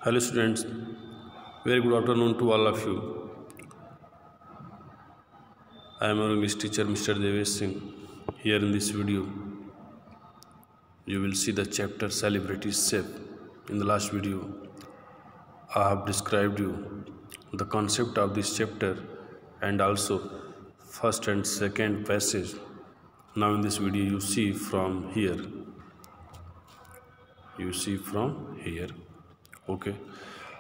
Hello students, very good afternoon to all of you. I am your English teacher Mr. Devesh Singh. Here in this video, you will see the chapter Celebrity Chef. In the last video, I have described you the concept of this chapter and also first and second passage. Now in this video, you see from here. Okay.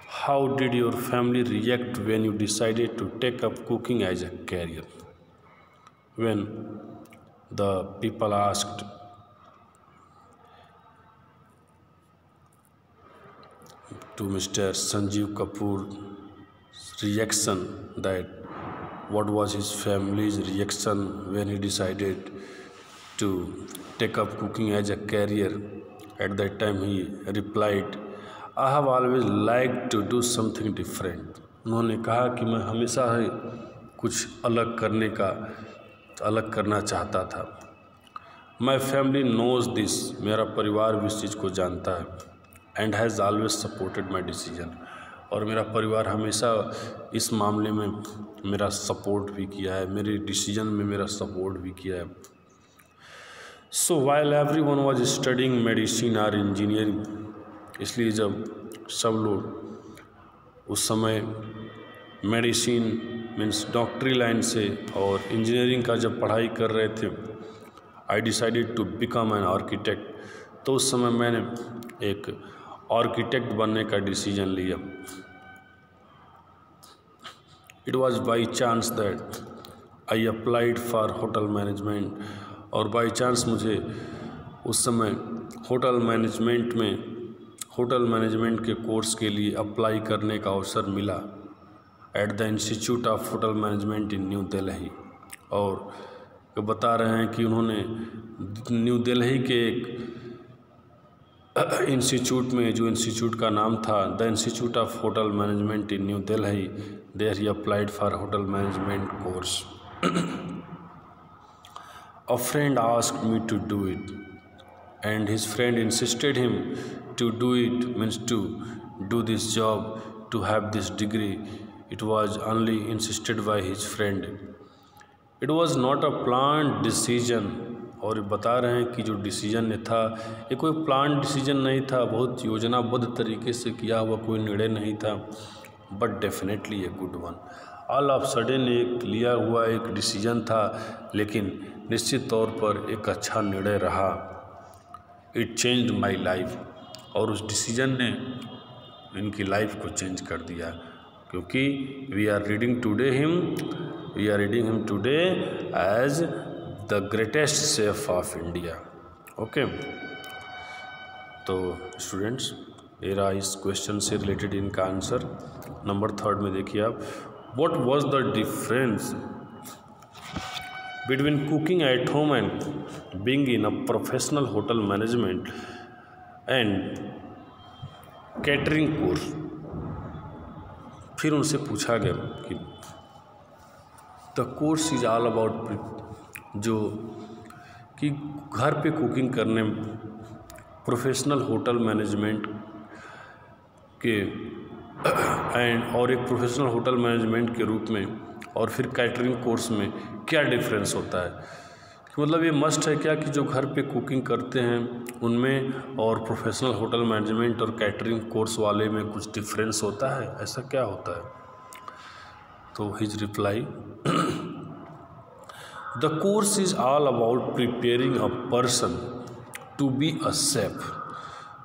How did your family react when you decided to take up cooking as a career? When the people asked to Mr. Sanjeev Kapoor's reaction, that what was his family's reaction when he decided to take up cooking as a career, at that time he replied, I have always liked to do something different. उन्होंने कहा कि मैं हमेशा ही कुछ अलग करना चाहता था. My family knows this, मेरा परिवार भी इस चीज़ को जानता है. And has always supported my decision, और मेरा परिवार हमेशा इस मामले में मेरा सपोर्ट भी किया है, मेरे डिसीजन में मेरा सपोर्ट भी किया है. So while everyone was studying medicine or engineering, इसलिए जब सब लोग उस समय मेडिसिन मीन्स डॉक्टरी लाइन से और इंजीनियरिंग का जब पढ़ाई कर रहे थे, I decided to become an architect. तो उस समय मैंने एक आर्किटेक्ट बनने का डिसीजन लिया. It was by chance that I applied for hotel management, और बाय चांस मुझे उस समय होटल मैनेजमेंट के कोर्स के लिए अप्लाई करने का अवसर मिला at the institute of hotel management in New Delhi. और बता रहे हैं कि उन्होंने न्यू दिल्ली के एक इंस्टीट्यूट में, जो इंस्टीट्यूट का नाम था the institute of hotel management in New Delhi, there he applied for hotel management course. A friend asked me to do it, and his friend insisted him to do it, means to do this job, to have this degree. It was only insisted by his friend. It was not a planned decision. और बता रहे हैं कि जो decision था ये कोई plan decision नहीं था, बहुत योजनाबद्ध तरीके से किया हुआ कोई निर्णय नहीं था, but definitely a good one. All of sudden एक लिया हुआ एक डिसीजन था, लेकिन निश्चित तौर पर एक अच्छा निर्णय रहा. इट चेंज्ड माई लाइफ, और उस डिसीजन ने इनकी लाइफ को चेंज कर दिया, क्योंकि we are reading him today as the greatest chef of India. Okay, तो स्टूडेंट्स ये रहा इस क्वेश्चन से रिलेटेड इनका आंसर. नंबर 3 में देखिए आप, what was the difference between cooking at home and being in a professional hotel management and catering course. फिर उनसे पूछा गया कि the course is all about, जो कि घर पे कुकिंग करने, प्रोफेशनल होटल मैनेजमेंट के और एक प्रोफेशनल होटल मैनेजमेंट के रूप में, और फिर कैटरिंग कोर्स में क्या डिफरेंस होता है. मतलब ये मस्ट है क्या कि जो घर पे कुकिंग करते हैं उनमें और प्रोफेशनल होटल मैनेजमेंट और कैटरिंग कोर्स वाले में कुछ डिफरेंस होता है, ऐसा क्या होता है. तो his reply, the course is all about preparing a person to be a chef.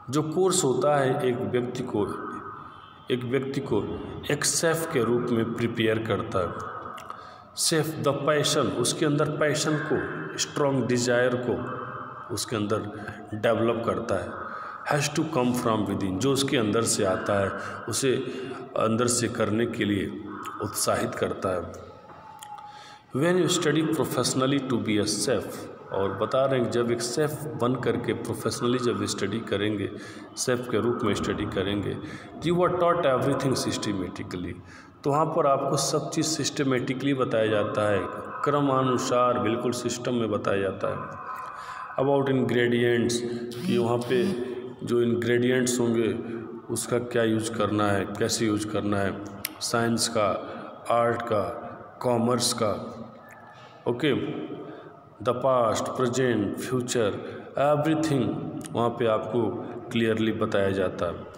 जो कोर्स होता है एक व्यक्ति को एक शेफ के रूप में प्रिपेयर करता है. शेफ द पैशन, उसके अंदर पैशन को, स्ट्रॉन्ग डिजायर को उसके अंदर डेवलप करता है. Has to come from within, जो उसके अंदर से आता है उसे अंदर से करने के लिए उत्साहित करता है. When you study professionally to be a chef, और बता रहे हैं जब एक शेफ़ बन करके प्रोफेशनली जब स्टडी करेंगे, शेफ़ के रूप में स्टडी करेंगे, you are taught everything systematically. तो वहाँ पर आपको सब चीज़ सिस्टमेटिकली बताया जाता है, क्रमानुसार बिल्कुल सिस्टम में बताया जाता है. अबाउट इंग्रेडिएंट्स, कि वहाँ पे जो इंग्रेडिएंट्स होंगे उसका क्या यूज करना है, कैसे यूज करना है, साइंस का, आर्ट का, कॉमर्स का। Okay, the past, present, future, everything वहाँ पे आपको क्लियरली बताया जाता है।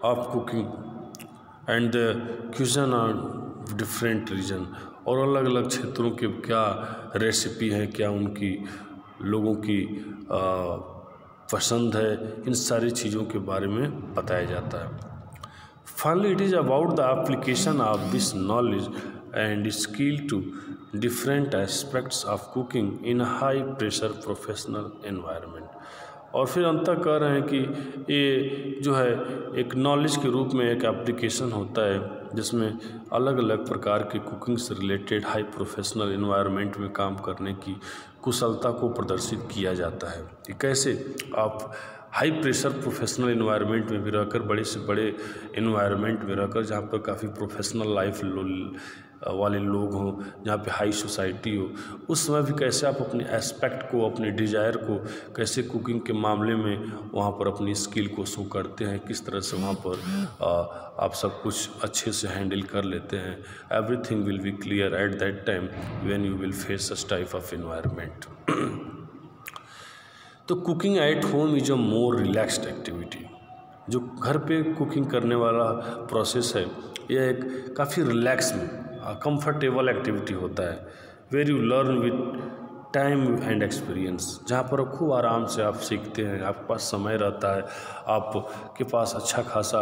Of cooking and the cuisine on different region, और अलग अलग क्षेत्रों के क्या रेसिपी है, क्या उनकी लोगों की पसंद है, इन सारी चीज़ों के बारे में बताया जाता है। Finally it is about the application of this knowledge and skill to different aspects of cooking in high pressure professional environment. और फिर अंतर कह रहे हैं कि ये जो है एक नॉलेज के रूप में एक एप्लीकेशन होता है जिसमें अलग अलग प्रकार के कुकिंग से रिलेटेड हाई प्रोफेशनल एनवायरनमेंट में काम करने की कुशलता को प्रदर्शित किया जाता है कि कैसे आप हाई प्रेशर प्रोफेशनल एनवायरनमेंट में भी रहकर, बड़े से बड़े एनवायरनमेंट में रहकर, जहाँ पर काफ़ी प्रोफेशनल लाइफ वाले लोग हों, जहाँ पे हाई सोसाइटी हो, उस समय भी कैसे आप अपने एस्पेक्ट को, अपने डिज़ायर को कैसे कुकिंग के मामले में वहाँ पर अपनी स्किल को शो करते हैं, किस तरह से वहाँ पर आप सब कुछ अच्छे से हैंडल कर लेते हैं। Everything will be clear at that time when you will face such type of environment. तो cooking at home is a more relaxed activity. जो घर पे कुकिंग करने वाला प्रोसेस है, यह एक काफ़ी रिलैक्स में कंफर्टेबल एक्टिविटी होता है, where you learn with time and experience, जहाँ पर खूब आराम से आप सीखते हैं, आपके पास समय रहता है, आपके पास अच्छा खासा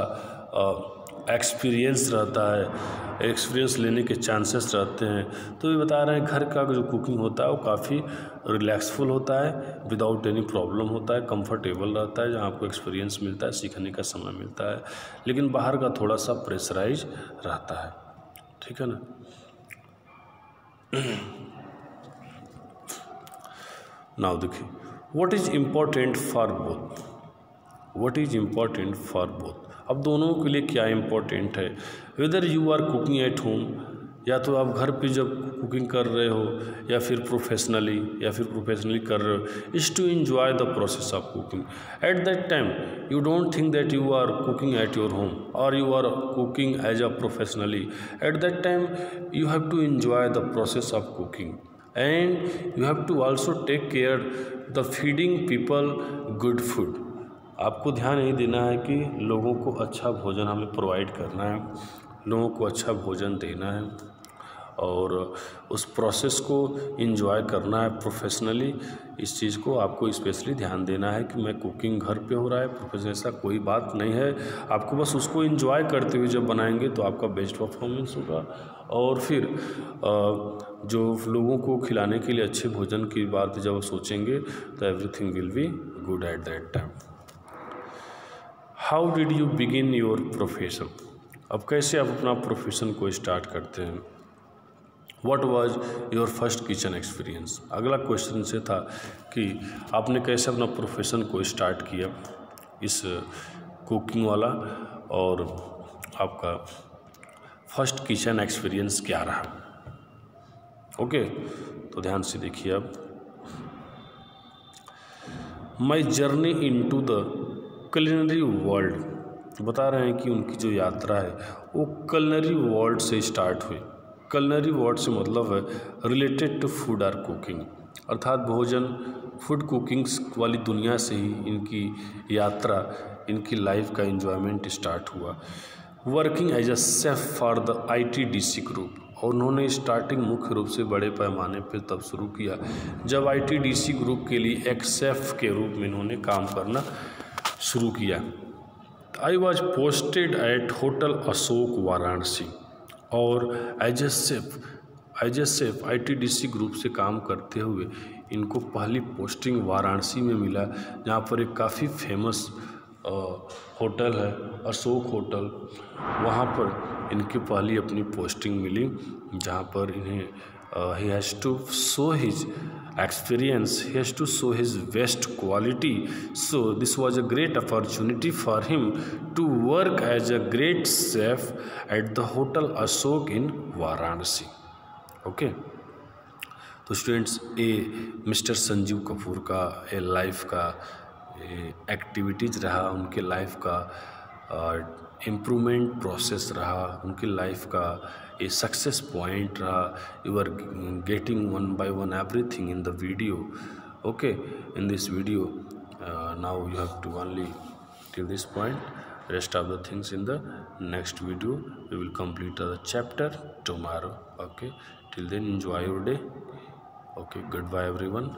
एक्सपीरियंस रहता है, एक्सपीरियंस लेने के चांसेस रहते हैं। तो ये बता रहे हैं घर का जो कुकिंग होता है वो काफ़ी रिलैक्सफुल होता है, विदाउट एनी प्रॉब्लम होता है, कंफर्टेबल रहता है, जहाँ आपको एक्सपीरियंस मिलता है, सीखने का समय मिलता है। लेकिन बाहर का थोड़ा सा प्रेशराइज रहता है, ठीक है ना। नाउ देखिए, what is important for both, what is important for both. अब दोनों के लिए क्या इम्पोर्टेंट है, whether you are cooking at home, या तो आप घर पे जब कुकिंग कर रहे हो या फिर प्रोफेशनली कर रहे हो, is to enjoy the process of cooking. At that time you don't think that you are cooking at your home और you are cooking as a professionally. At that time you have to enjoy the process of cooking and you have to also take care the feeding people good food। आपको ध्यान यही देना है कि लोगों को अच्छा भोजन हमें प्रोवाइड करना है, लोगों को अच्छा भोजन देना है और उस प्रोसेस को एंजॉय करना है प्रोफेशनली। इस चीज़ को आपको स्पेशली ध्यान देना है कि मैं कुकिंग घर पे हो रहा है, प्रोफेशनल ऐसा कोई बात नहीं है। आपको बस उसको एंजॉय करते हुए जब बनाएंगे तो आपका बेस्ट परफॉर्मेंस होगा। और फिर जो लोगों को खिलाने के लिए अच्छे भोजन की बात जब सोचेंगे तो everything will be good at that time. How did you begin your profession, अब कैसे आप अपना प्रोफेशन को स्टार्ट करते हैं। What was your first kitchen experience, अगला क्वेश्चन से था कि आपने कैसे अपना प्रोफेशन को स्टार्ट किया इस कुकिंग वाला, और आपका फर्स्ट किचन एक्सपीरियंस क्या रहा। ओके, तो ध्यान से देखिए। अब my journey into the culinary world, बता रहे हैं कि उनकी जो यात्रा है वो culinary वर्ल्ड से स्टार्ट हुई। culinary वर्ल्ड से मतलब है रिलेटेड टू फूड और कुकिंग, अर्थात भोजन, फूड कुकिंग वाली दुनिया से ही इनकी यात्रा, इनकी लाइफ का एंजॉयमेंट स्टार्ट हुआ। Working as a chef for the ITDC group, और उन्होंने स्टार्टिंग मुख्य रूप से बड़े पैमाने पर तब शुरू किया जब ITDC ग्रुप के लिए एक सेफ के रूप में इन्होंने काम करना शुरू किया। I was posted at hotel Ashok Varanasi, और as a chef ITDC group से काम करते हुए इनको पहली पोस्टिंग वाराणसी में मिला, जहाँ पर एक काफ़ी फेमस होटल है अशोक होटल, वहाँ पर इनकी पहली अपनी पोस्टिंग मिली, जहाँ पर इन्हें he has to show his experience, he has to show his best quality. So this was a great opportunity for him to work as a great chef at the hotel Ashok in Varanasi. Okay, तो students ये mister Sanjeev Kapoor का ये life का activities रहा, उनके life का improvement process रहा, उनकी लाइफ का ये सक्सेस पॉइंट रहा. You are getting one by one everything in the video. Okay, in this video now you have to only till this point. Rest of the things in the next video. We will complete the chapter tomorrow. Okay, till then enjoy your day. Okay, goodbye everyone.